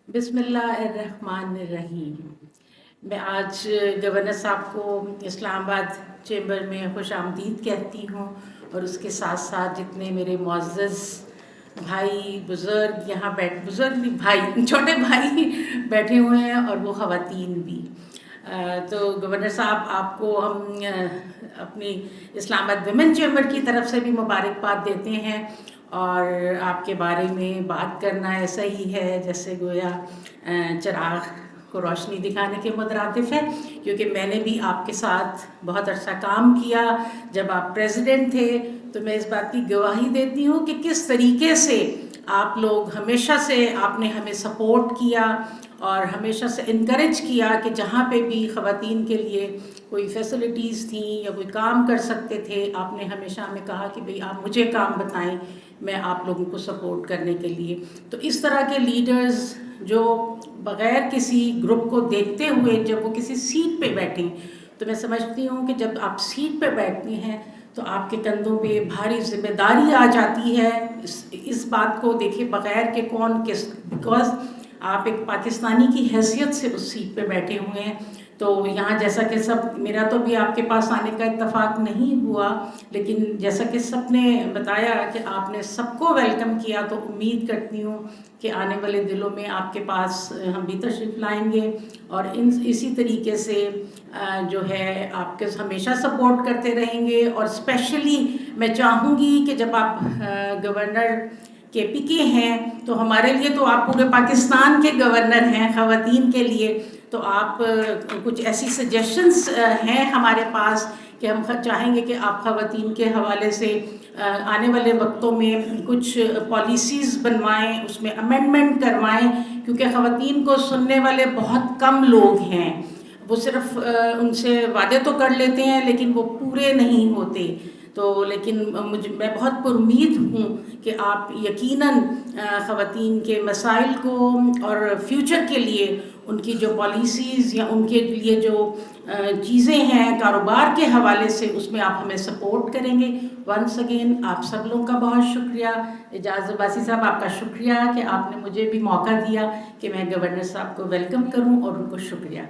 बिस्मिल्लाहिर्रहमानिर्रहीम। मैं आज गवर्नर साहब को इस्लामाबाद चैम्बर में खुश आमदीद कहती हूँ और उसके साथ साथ जितने मेरे मुअज़्ज़ज़ भाई बुज़ुर्ग यहाँ बुज़ुर्ग नहीं भाई छोटे भाई बैठे हुए हैं और वो ख़वातीन भी। तो गवर्नर साहब आपको हम अपनी इस्लामाबाद विमेन चैम्बर की तरफ से भी मुबारकबाद देते हैं और आपके बारे में बात करना ऐसा ही है जैसे गोया चिराग को रोशनी दिखाने के मुतरादिफ है, क्योंकि मैंने भी आपके साथ बहुत अच्छा काम किया। जब आप प्रेसिडेंट थे तो मैं इस बात की गवाही देती हूँ कि किस तरीके से आप लोग हमेशा से आपने हमें सपोर्ट किया और हमेशा से इनकरेज किया कि जहाँ पे भी ख़वातीन के लिए कोई फैसिलिटीज़ थी या कोई काम कर सकते थे, आपने हमेशा हमें कहा कि भाई आप मुझे काम बताएं, मैं आप लोगों को सपोर्ट करने के लिए। तो इस तरह के लीडर्स जो बग़ैर किसी ग्रुप को देखते हुए जब वो किसी सीट पे बैठें, तो मैं समझती हूँ कि जब आप सीट पे बैठते हैं तो आपके कंधों पे भारी जिम्मेदारी आ जाती है। इस बात को देखिए बग़ैर के कौन किस, बिकॉज़ आप एक पाकिस्तानी की हैसियत से उस सीट पे बैठे हुए हैं। तो यहाँ जैसा कि सब, मेरा तो भी आपके पास आने का इत्तेफाक नहीं हुआ, लेकिन जैसा कि सब ने बताया कि आपने सबको वेलकम किया, तो उम्मीद करती हूँ कि आने वाले दिनों में आपके पास हम भी तशरीफ़ लाएंगे और इसी तरीके से जो है आपके हमेशा सपोर्ट करते रहेंगे। और स्पेशली मैं चाहूँगी कि जब आप गवर्नर KPK हैं तो हमारे लिए तो आप पूरे पाकिस्तान के गवर्नर हैं ख़वातीन के लिए, तो आप कुछ ऐसी सजेशंस हैं हमारे पास कि हम चाहेंगे कि आप ख़वातीन के हवाले से आने वाले वक्तों में कुछ पॉलिसीज़ बनवाएं, उसमें अमेंडमेंट करवाएं, क्योंकि ख़वातीन को सुनने वाले बहुत कम लोग हैं। वो सिर्फ उनसे वादे तो कर लेते हैं लेकिन वो पूरे नहीं होते। तो लेकिन मैं बहुत पुरुमीद हूँ कि आप यकीनन ख़वातीन के मसाइल को और फ्यूचर के लिए उनकी जो पॉलिसीज़ या उनके लिए जो चीज़ें हैं कारोबार के हवाले से, उसमें आप हमें सपोर्ट करेंगे। वंस अगेन आप सब लोगों का बहुत शुक्रिया। एजाज़ अब्बासी साहब, आपका शुक्रिया कि आपने मुझे भी मौका दिया कि मैं गवर्नर साहब को वेलकम करूं और उनको शुक्रिया।